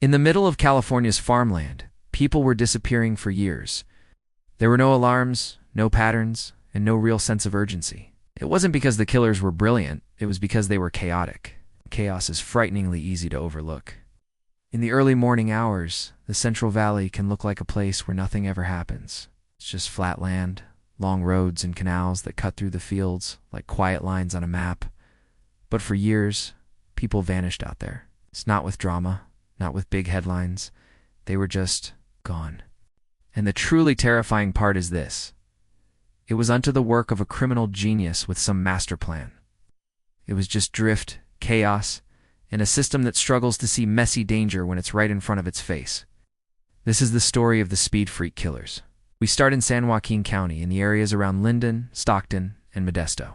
In the middle of California's farmland, people were disappearing for years. There were no alarms, no patterns, and no real sense of urgency. It wasn't because the killers were brilliant, it was because they were chaotic. Chaos is frighteningly easy to overlook. In the early morning hours, the Central Valley can look like a place where nothing ever happens. It's just flat land, long roads and canals that cut through the fields like quiet lines on a map. But for years, people vanished out there. It's not with drama, not with big headlines. They were just gone. And the truly terrifying part is this. It was unto the work of a criminal genius with some master plan. It was just drift, chaos, and a system that struggles to see messy danger when it's right in front of its face. This is the story of the speed freak killers. We start in San Joaquin County in the areas around Linden, Stockton, and Modesto.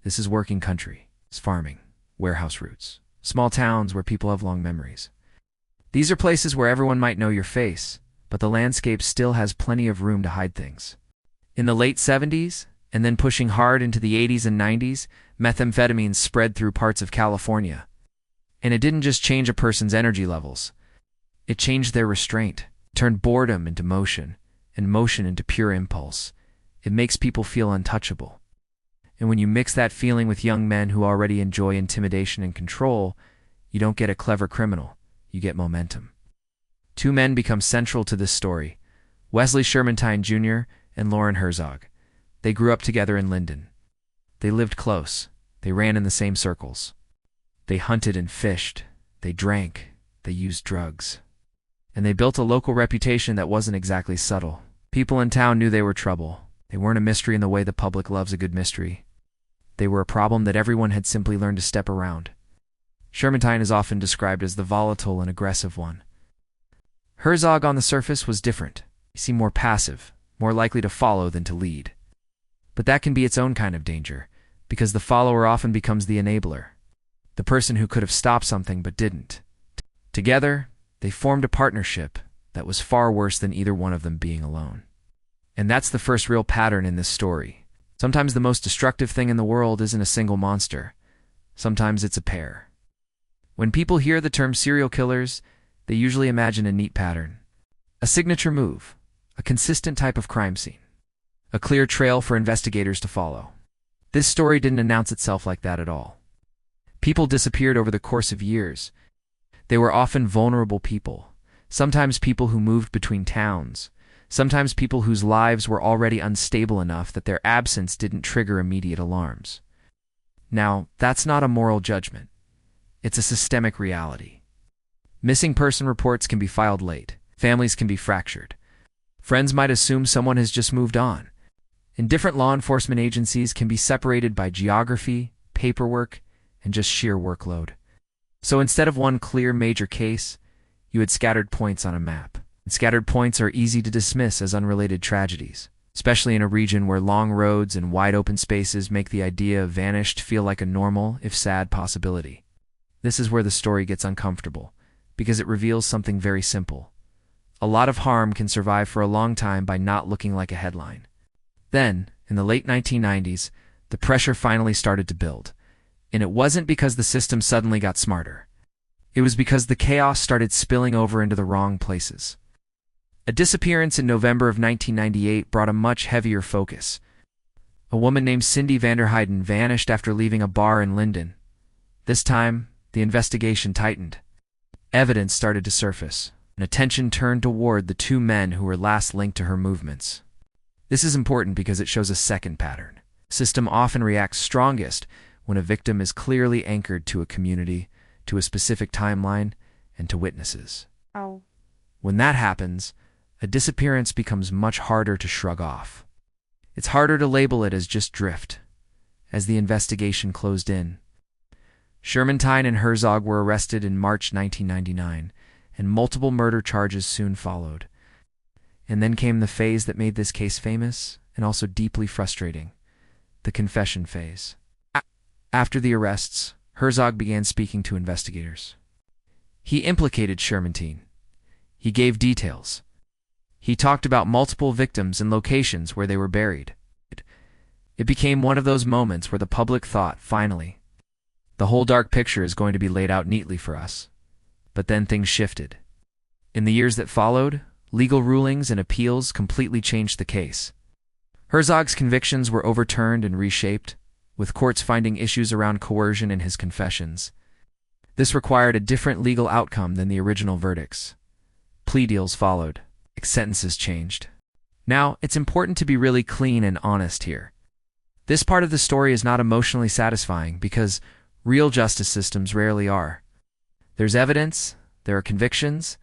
This is working country. It's farming, warehouse routes, small towns where people have long memories. These are places where everyone might know your face, but the landscape still has plenty of room to hide things. In the late 70s, and then pushing hard into the 80s and 90s, methamphetamine spread through parts of California. And it didn't just change a person's energy levels. It changed their restraint, turned boredom into motion, and motion into pure impulse. It makes people feel untouchable. And when you mix that feeling with young men who already enjoy intimidation and control, you don't get a clever criminal, you get momentum. Two men become central to this story, Wesley Shermantine Jr. and Lauren Herzog. They grew up together in Linden. They lived close. They ran in the same circles. They hunted and fished. They drank. They used drugs. And they built a local reputation that wasn't exactly subtle. People in town knew they were trouble. They weren't a mystery in the way the public loves a good mystery. They were a problem that everyone had simply learned to step around. Shermantine is often described as the volatile and aggressive one. Herzog on the surface was different. He seemed more passive, more likely to follow than to lead. But that can be its own kind of danger, because the follower often becomes the enabler, the person who could have stopped something but didn't. Together, they formed a partnership that was far worse than either one of them being alone. And that's the first real pattern in this story. Sometimes the most destructive thing in the world isn't a single monster. Sometimes it's a pair. When people hear the term serial killers, they usually imagine a neat pattern. A signature move, a consistent type of crime scene, a clear trail for investigators to follow. This story didn't announce itself like that at all. People disappeared over the course of years. They were often vulnerable people, sometimes people who moved between towns, sometimes people whose lives were already unstable enough that their absence didn't trigger immediate alarms. Now, that's not a moral judgment. It's a systemic reality. Missing person reports can be filed late. Families can be fractured. Friends might assume someone has just moved on. And different law enforcement agencies can be separated by geography, paperwork, and just sheer workload. So instead of one clear major case, you had scattered points on a map. And scattered points are easy to dismiss as unrelated tragedies, especially in a region where long roads and wide open spaces make the idea of vanished feel like a normal, if sad, possibility. This is where the story gets uncomfortable, because it reveals something very simple. A lot of harm can survive for a long time by not looking like a headline. Then, in the late 1990s, the pressure finally started to build. And it wasn't because the system suddenly got smarter. It was because the chaos started spilling over into the wrong places. A disappearance in November of 1998 brought a much heavier focus. A woman named Cindy Vanderheiden vanished after leaving a bar in Linden. This time, the investigation tightened. Evidence started to surface, and attention turned toward the two men who were last linked to her movements. This is important because it shows a second pattern. The system often reacts strongest when a victim is clearly anchored to a community, to a specific timeline, and to witnesses. Oh. When that happens, a disappearance becomes much harder to shrug off. It's harder to label it as just drift. As the investigation closed in, Shermantine and Herzog were arrested in March 1999, and multiple murder charges soon followed. And then came the phase that made this case famous and also deeply frustrating, the confession phase. After the arrests, Herzog began speaking to investigators. He implicated Shermantine. He gave details. He talked about multiple victims and locations where they were buried. It became one of those moments where the public thought, finally, the whole dark picture is going to be laid out neatly for us. But then things shifted. In the years that followed, legal rulings and appeals completely changed the case. Herzog's convictions were overturned and reshaped, with courts finding issues around coercion in his confessions. This required a different legal outcome than the original verdicts. Plea deals followed. Sentences changed. Now, it's important to be really clean and honest here. This part of the story is not emotionally satisfying because real justice systems rarely are. There's evidence, there are convictions,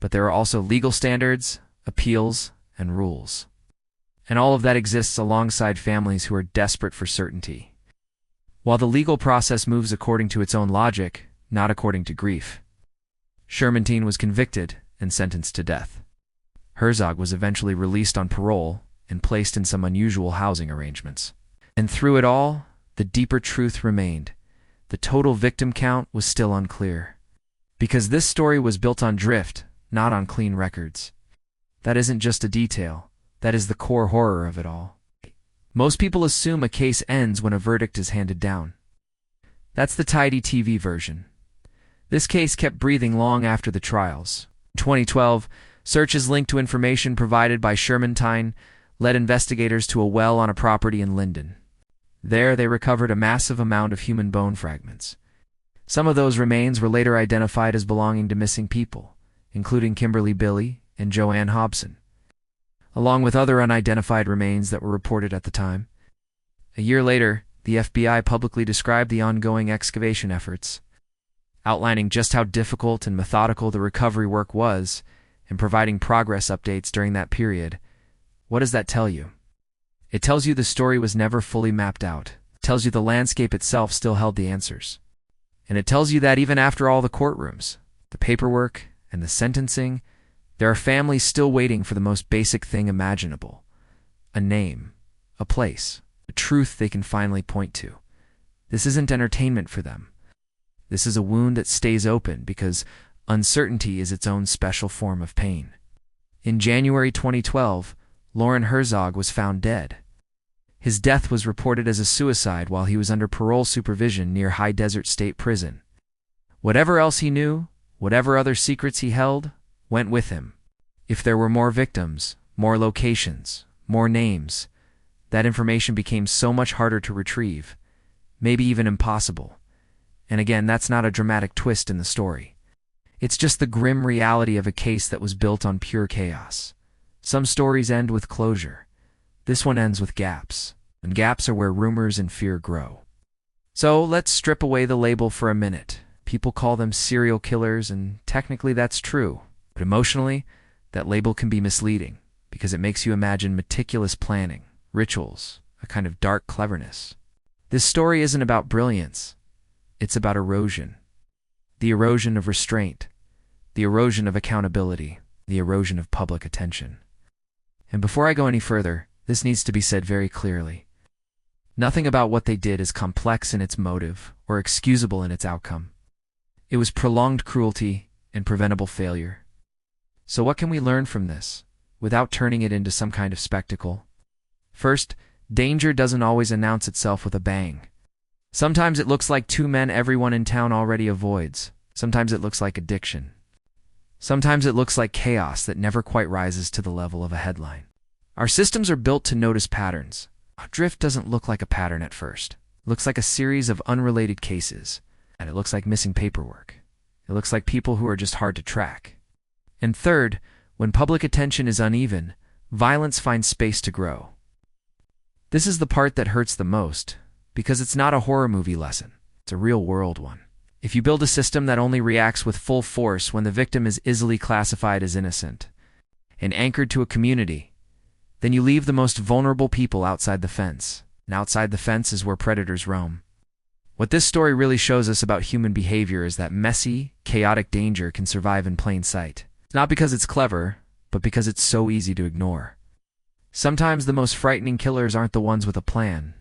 but there are also legal standards, appeals, and rules. And all of that exists alongside families who are desperate for certainty. While the legal process moves according to its own logic, not according to grief. Shermantine was convicted and sentenced to death. Herzog was eventually released on parole and placed in some unusual housing arrangements. And through it all, the deeper truth remained. The total victim count was still unclear. Because this story was built on drift, not on clean records. That isn't just a detail. That is the core horror of it all. Most people assume a case ends when a verdict is handed down. That's the tidy TV version. This case kept breathing long after the trials. In 2012, searches linked to information provided by Shermantine led investigators to a well on a property in Linden. There, they recovered a massive amount of human bone fragments. Some of those remains were later identified as belonging to missing people, including Kimberly Billy and Joanne Hobson, along with other unidentified remains that were reported at the time. A year later, the FBI publicly described the ongoing excavation efforts, outlining just how difficult and methodical the recovery work was and providing progress updates during that period. What does that tell you? It tells you the story was never fully mapped out. It tells you the landscape itself still held the answers. And it tells you that even after all the courtrooms, the paperwork, and the sentencing, there are families still waiting for the most basic thing imaginable. A name, a place, a truth they can finally point to. This isn't entertainment for them. This is a wound that stays open because uncertainty is its own special form of pain. In January 2012, Loren Herzog was found dead. His death was reported as a suicide while he was under parole supervision near High Desert State Prison. Whatever else he knew, whatever other secrets he held, went with him. If there were more victims, more locations, more names, that information became so much harder to retrieve, maybe even impossible. And again, that's not a dramatic twist in the story. It's just the grim reality of a case that was built on pure chaos. Some stories end with closure. This one ends with gaps, and gaps are where rumors and fear grow. So let's strip away the label for a minute. People call them serial killers, and technically that's true. But emotionally, that label can be misleading because it makes you imagine meticulous planning, rituals, a kind of dark cleverness. This story isn't about brilliance. It's about erosion. The erosion of restraint, the erosion of accountability, the erosion of public attention. And before I go any further, this needs to be said very clearly. Nothing about what they did is complex in its motive or excusable in its outcome. It was prolonged cruelty and preventable failure. So what can we learn from this, without turning it into some kind of spectacle? First, danger doesn't always announce itself with a bang. Sometimes it looks like two men everyone in town already avoids. Sometimes it looks like addiction. Sometimes it looks like chaos that never quite rises to the level of a headline. Our systems are built to notice patterns. Drift doesn't look like a pattern at first. It looks like a series of unrelated cases. And it looks like missing paperwork. It looks like people who are just hard to track. And third, when public attention is uneven, violence finds space to grow. This is the part that hurts the most, because it's not a horror movie lesson. It's a real-world one. If you build a system that only reacts with full force when the victim is easily classified as innocent and anchored to a community, then you leave the most vulnerable people outside the fence. And outside the fence is where predators roam. What this story really shows us about human behavior is that messy, chaotic danger can survive in plain sight. Not because it's clever, but because it's so easy to ignore. Sometimes the most frightening killers aren't the ones with a plan.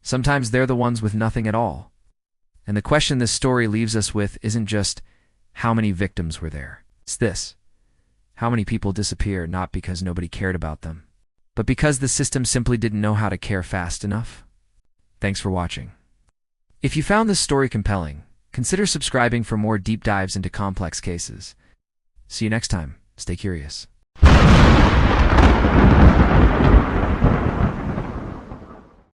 Sometimes they're the ones with nothing at all. And the question this story leaves us with isn't just how many victims were there. It's this: how many people disappeared not because nobody cared about them, but because the system simply didn't know how to care fast enough? Thanks for watching. If you found this story compelling, Consider subscribing for more deep dives into complex cases. See you next time. Stay curious.